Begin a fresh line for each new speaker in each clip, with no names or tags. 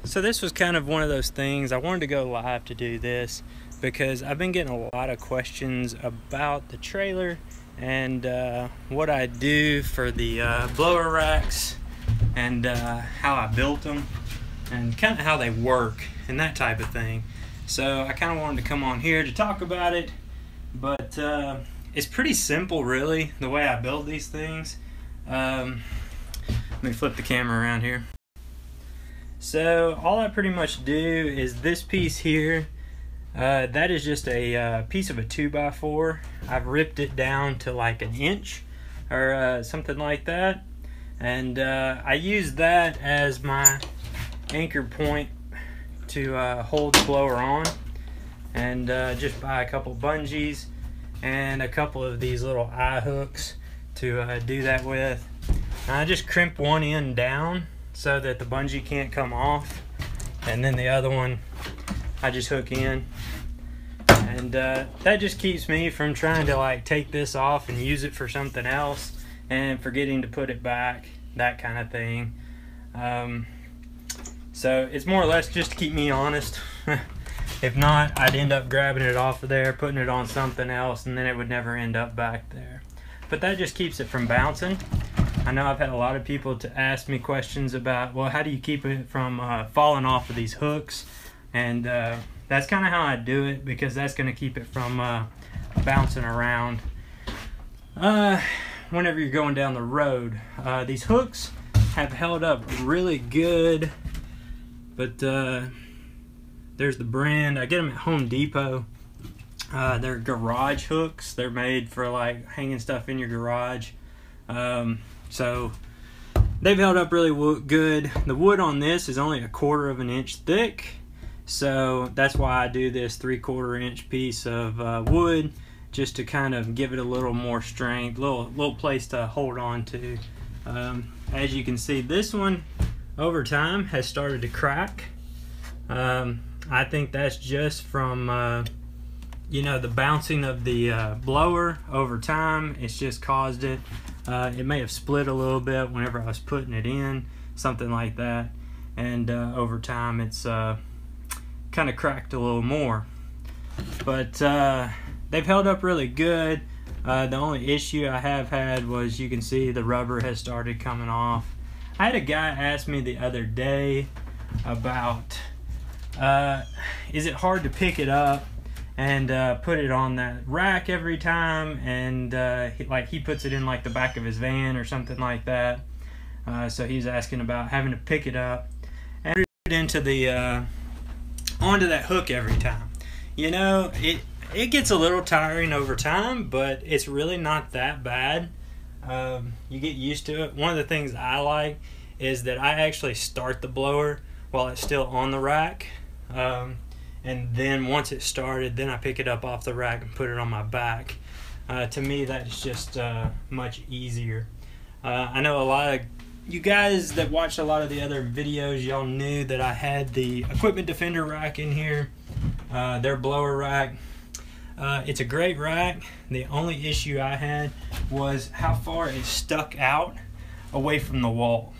So this was kind of one of those things. I wanted to go live to do this because I've been getting a lot of questions about the trailer and what I do for the blower racks and how I built them and kind of how they work and that type of thing. So I kind of wanted to come on here to talk about it, but it's pretty simple really, the way I build these things. Let me flip the camera around here. So all I pretty much do is this piece here, that is just a piece of a 2x4. I've ripped it down to like an inch or something like that, and I use that as my anchor point to hold the blower on, and just buy a couple bungees and a couple of these little eye hooks to do that with. And I just crimp one end down so that the bungee can't come off, and then the other one I just hook in, and that just keeps me from trying to like take this off and use it for something else and forgetting to put it back, that kind of thing. So it's more or less just to keep me honest. If not, I'd end up grabbing it off of there, putting it on something else, and then it would never end up back there. But that just keeps it from bouncing. I know I've had a lot of people to ask me questions about, well, how do you keep it from falling off of these hooks? And that's kind of how I do it, because that's going to keep it from bouncing around whenever you're going down the road. These hooks have held up really good, but there's the brand. I get them at Home Depot. They're garage hooks. They're made for like hanging stuff in your garage. So they've held up really good. The wood on this is only 1/4 of an inch thick, so that's why I do this 3/4 inch piece of wood, just to kind of give it a little more strength, little place to hold on to. As you can see, this one over time has started to crack. I think that's just from you know, the bouncing of the blower over time. It's just caused it. It may have split a little bit whenever I was putting it in, something like that, and over time it's kind of cracked a little more. But they've held up really good. The only issue I have had was, you can see the rubber has started coming off. I had a guy ask me the other day about, is it hard to pick it up and put it on that rack every time, and he puts it in like the back of his van or something like that. So he's asking about having to pick it up and put it into the onto that hook every time. You know, it gets a little tiring over time, but it's really not that bad. You get used to it. One of the things I like is that I actually start the blower while it's still on the rack. And then once it started, then I pick it up off the rack and put it on my back. To me, that's just much easier. I know a lot of you guys that watched a lot of the other videos, y'all knew that I had the Equipment Defender rack in here, their blower rack. It's a great rack. The only issue I had was how far it stuck out away from the wall.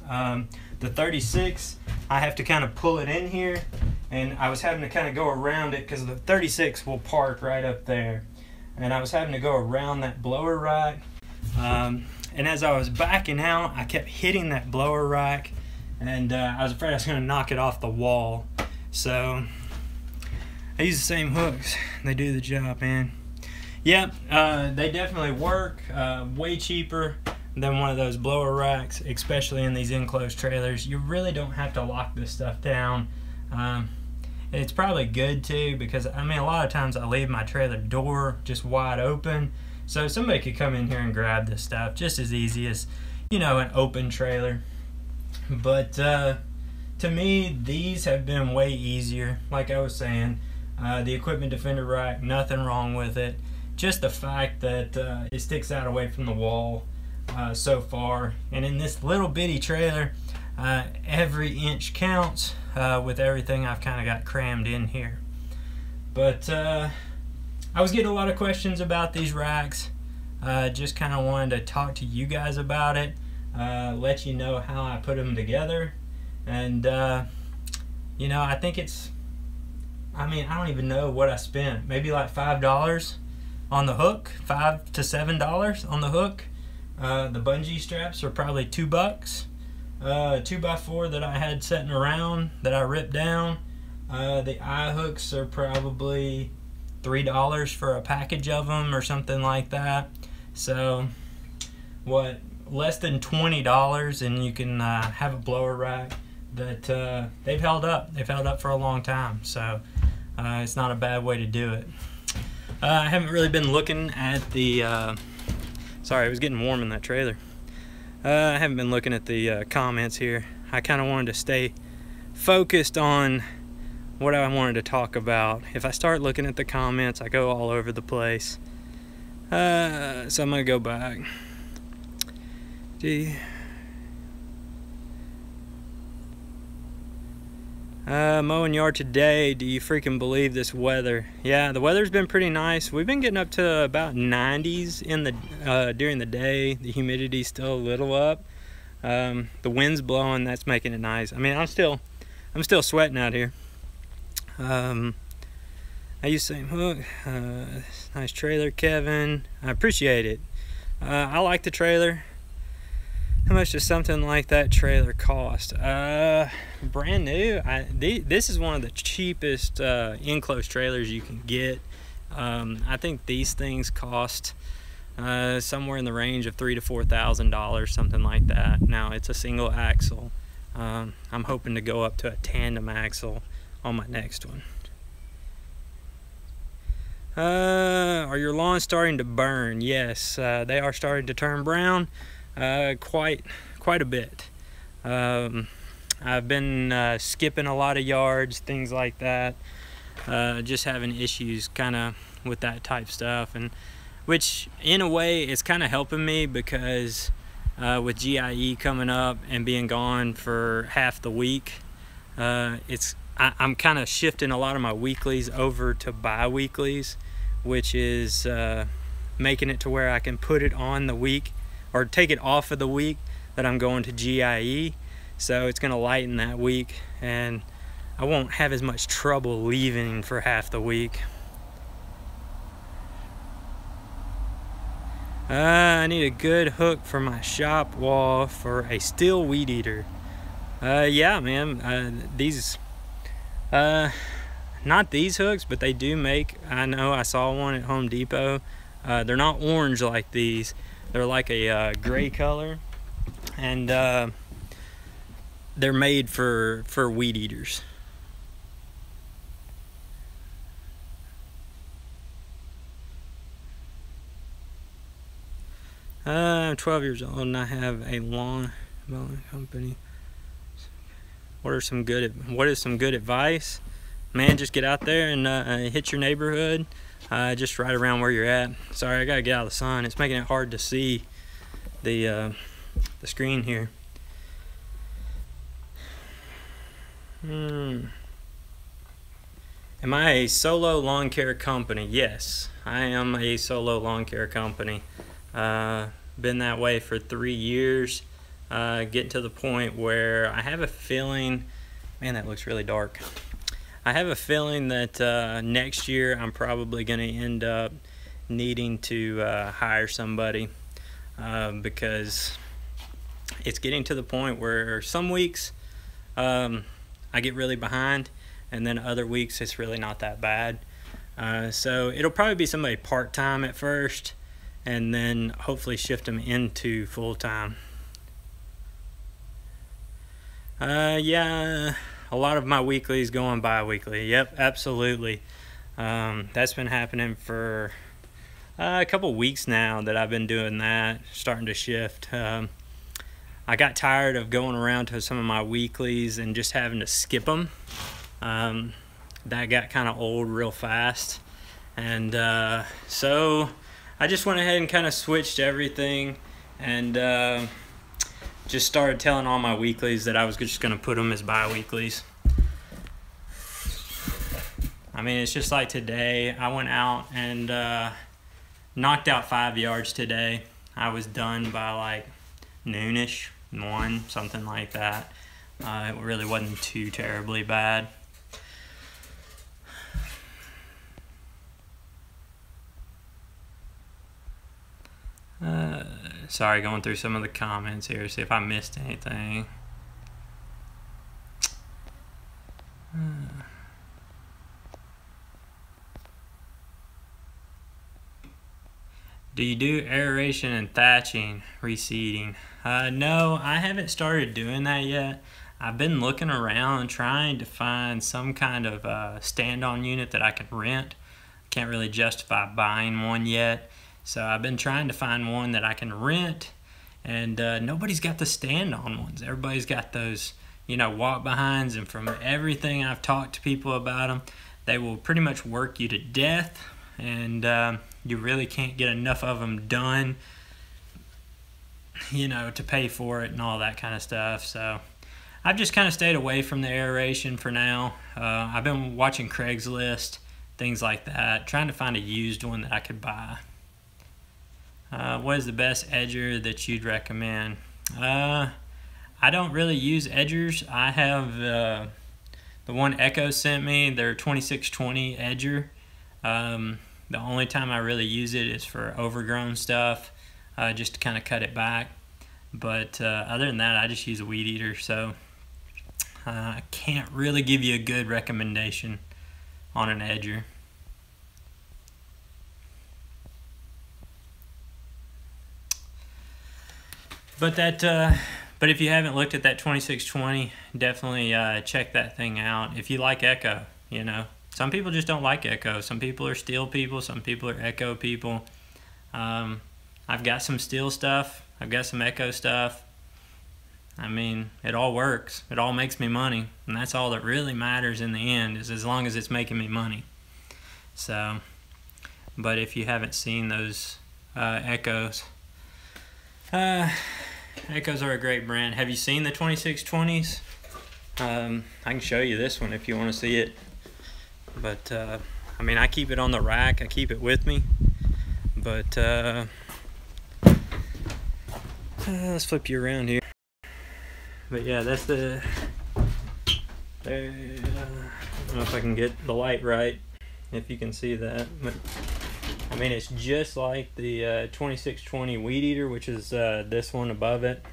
The 36, I have to kind of pull it in here, and I was having to kind of go around it because the 36 will park right up there, and I was having to go around that blower rack, and as I was backing out, I kept hitting that blower rack, and I was afraid I was going to knock it off the wall. So I use the same hooks. They do the job, man. Yep, they definitely work. Way cheaper than one of those blower racks, especially in these enclosed trailers. You really don't have to lock this stuff down. It's probably good too, because I mean, a lot of times I leave my trailer door just wide open, so somebody could come in here and grab this stuff just as easy as, you know, an open trailer. But to me, these have been way easier. Like I was saying, the Equipment Defender rack, nothing wrong with it. Just the fact that it sticks out away from the wall so far, and in this little bitty trailer, every inch counts with everything I've kind of got crammed in here. But I was getting a lot of questions about these racks. Just kind of wanted to talk to you guys about it, let you know how I put them together, and you know, I think it's, I mean, I don't even know what I spent. Maybe like $5 on the hook, $5 to $7 on the hook. The bungee straps are probably $2. 2x4 that I had sitting around that I ripped down. The eye hooks are probably $3 for a package of them or something like that. So what, less than $20 and you can have a blower rack that they've held up. They've held up for a long time, so it's not a bad way to do it. I haven't really been looking at the sorry, it was getting warm in that trailer. I haven't been looking at the comments here. I kind of wanted to stay focused on what I wanted to talk about. If I start looking at the comments, I go all over the place. So I'm gonna go back. Mowing yard today. Do you freaking believe this weather? Yeah, the weather's been pretty nice. We've been getting up to about 90s in the during the day. The humidity's still a little up. The wind's blowing. That's making it nice. I mean, I'm still sweating out here. I use the same hook. Nice trailer, Kevin. I appreciate it. I like the trailer. How much does something like that trailer cost? Brand new. This is one of the cheapest enclosed trailers you can get. I think these things cost somewhere in the range of $3,000 to $4,000, something like that. Now it's a single axle. I'm hoping to go up to a tandem axle on my next one. Are your lawns starting to burn? Yes, they are starting to turn brown. Quite a bit. I've been skipping a lot of yards, things like that. Just having issues kind of with that type stuff, and which in a way is kind of helping me because with GIE coming up and being gone for half the week, I'm kind of shifting a lot of my weeklies over to bi-weeklies, which is making it to where I can put it on the week or take it off of the week that I'm going to GIE. So it's gonna lighten that week and I won't have as much trouble leaving for half the week. I need a good hook for my shop wall for a Stihl weed eater. Yeah, man, these, not these hooks, but they do make, I know I saw one at Home Depot. They're not orange like these. They're like a gray color, and they're made for weed eaters. I'm 12 years old and I have a lawn mowing company. What is some good advice? Man, just get out there and hit your neighborhood. Just right around where you're at. Sorry, I gotta get out of the sun. It's making it hard to see the screen here. Am I a solo lawn care company? Yes, I am a solo lawn care company. Been that way for 3 years. Getting to the point where I have a feeling, man, that looks really dark. I have a feeling that next year I'm probably going to end up needing to hire somebody because it's getting to the point where some weeks I get really behind and then other weeks it's really not that bad. So it'll probably be somebody part-time at first and then hopefully shift them into full-time. Yeah, a lot of my weeklies going bi-weekly. Yep, absolutely. That's been happening for a couple weeks now that I've been doing that, starting to shift. I got tired of going around to some of my weeklies and just having to skip them. That got kind of old real fast, and so I just went ahead and kind of switched everything and just started telling all my weeklies that I was just going to put them as bi-weeklies. I mean, it's just like today. I went out and knocked out 5 yards today. I was done by like noonish, 1, something like that. It really wasn't too terribly bad. Sorry, going through some of the comments here, see if I missed anything. Do you do aeration and thatching, reseeding? No, I haven't started doing that yet. I've been looking around trying to find some kind of stand-on unit that I can rent. Can't really justify buying one yet. So I've been trying to find one that I can rent, and nobody's got the stand-on ones. Everybody's got those, you know, walk-behinds, and from everything I've talked to people about them, they will pretty much work you to death, and you really can't get enough of them done, you know, to pay for it and all that kind of stuff. So I've just kind of stayed away from the aeration for now. I've been watching Craigslist, things like that, trying to find a used one that I could buy. What is the best edger that you'd recommend? I don't really use edgers. I have the one Echo sent me, their 2620 edger. The only time I really use it is for overgrown stuff, just to kind of cut it back. But other than that, I just use a weed eater, so I can't really give you a good recommendation on an edger. But if you haven't looked at that 2620, definitely check that thing out. If you like Echo, you know, some people just don't like Echo. Some people are Stihl people, some people are Echo people. I've got some Stihl stuff, I've got some Echo stuff. I mean, it all works. It all makes me money, and that's all that really matters in the end, is as long as it's making me money. So, but if you haven't seen those Echoes, Echoes are a great brand. Have you seen the 2620s? I can show you this one if you want to see it. But, I mean, I keep it on the rack. I keep it with me. But, let's flip you around here. But, yeah, that's the... I don't know if I can get the light right, if you can see that. But, I mean, it's just like the 2620 weed eater, which is this one above it.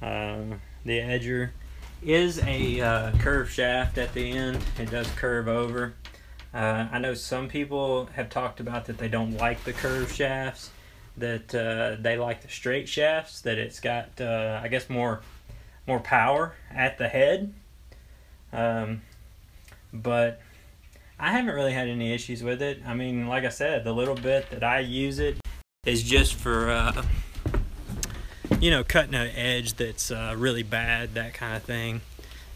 The edger is a curved shaft at the end. It does curve over. I know some people have talked about that they don't like the curved shafts, that they like the straight shafts, that it's got, I guess, more power at the head. But I haven't really had any issues with it. I mean, like I said, the little bit that I use it is just for, you know, cutting an edge that's really bad, that kind of thing.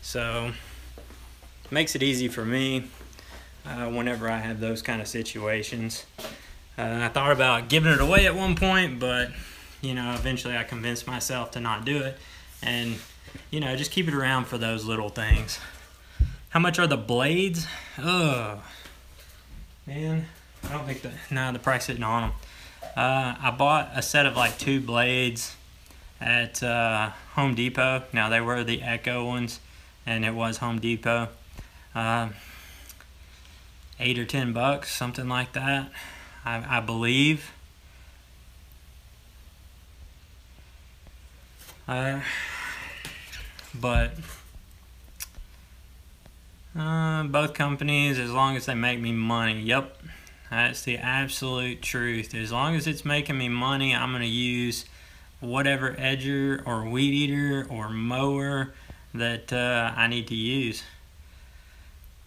So, makes it easy for me whenever I have those kind of situations. I thought about giving it away at one point, but, you know, eventually I convinced myself to not do it. And, you know, just keep it around for those little things. How much are the blades? Oh, man, I don't think the price isn't on them. I bought a set of like 2 blades at Home Depot. Now, they were the Echo ones, and it was Home Depot. 8 or 10 bucks, something like that, I believe. But both companies, as long as they make me money. Yep, that's the absolute truth. As long as it's making me money, I'm going to use whatever edger or weed eater or mower that I need to use.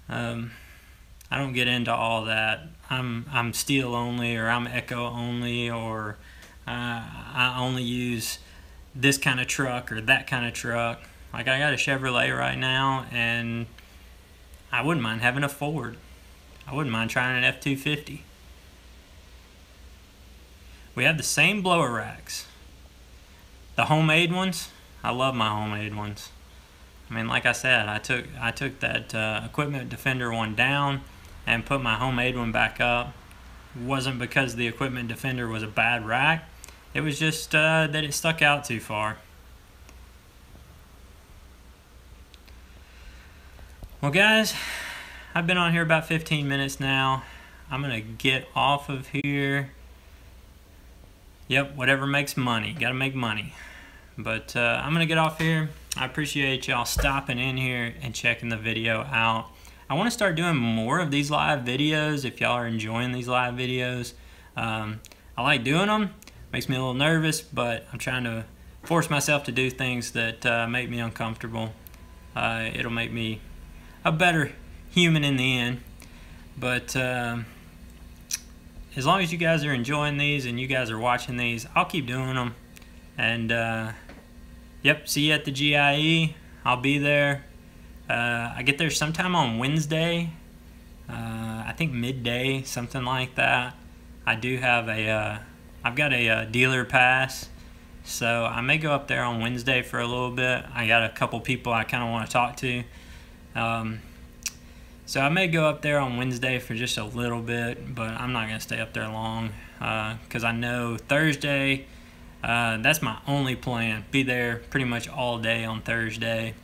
I don't get into all that. I'm Stihl only, or I'm Echo only, or I only use this kind of truck or that kind of truck. Like, I got a Chevrolet right now, and I wouldn't mind having a Ford. I wouldn't mind trying an F-250. We have the same blower racks. The homemade ones, I love my homemade ones. I mean, like I said, I took that Equipment Defender one down and put my homemade one back up. It wasn't because the Equipment Defender was a bad rack. It was just that it stuck out too far. Well guys, I've been on here about 15 minutes now. I'm gonna get off of here. Yep, whatever makes money, gotta make money. But I'm gonna get off here. I appreciate y'all stopping in here and checking the video out. I want to start doing more of these live videos if y'all are enjoying these live videos. I like doing them. Makes me a little nervous, but I'm trying to force myself to do things that make me uncomfortable. It'll make me a better human in the end. But as long as you guys are enjoying these and you guys are watching these, I'll keep doing them. And yep, see you at the GIE. I'll be there. I get there sometime on Wednesday. I think midday, something like that. I do have I've got a dealer pass, so I may go up there on Wednesday for a little bit. I got a couple people I kind of want to talk to. So I may go up there on Wednesday for just a little bit, but I'm not going to stay up there long because I know Thursday, that's my only plan. Be there pretty much all day on Thursday,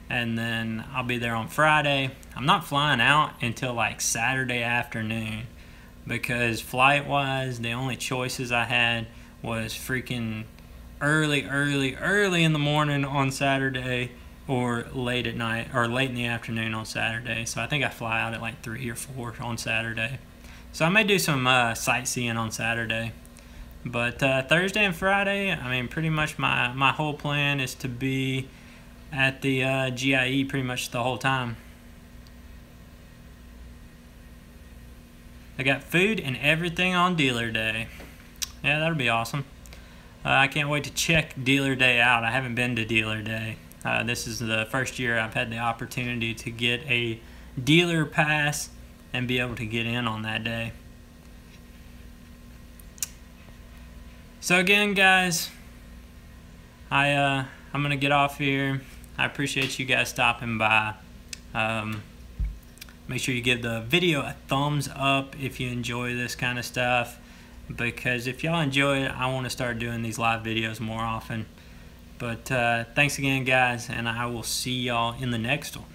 and then I'll be there on Friday. I'm not flying out until like Saturday afternoon because flight-wise, the only choices I had was freaking early in the morning on Saturday, or late at night, or late in the afternoon on Saturday. So I think I fly out at like 3 or 4 on Saturday. So I may do some sightseeing on Saturday. But Thursday and Friday, I mean, pretty much my whole plan is to be at the GIE pretty much the whole time. I got food and everything on dealer day. Yeah, that'll be awesome. I can't wait to check dealer day out. I haven't been to dealer day. This is the first year I've had the opportunity to get a dealer pass and be able to get in on that day. So again, guys, I'm gonna get off here. I appreciate you guys stopping by. Make sure you give the video a thumbs up if you enjoy this kind of stuff, because if y'all enjoy it, I want to start doing these live videos more often. But thanks again, guys, and I will see y'all in the next one.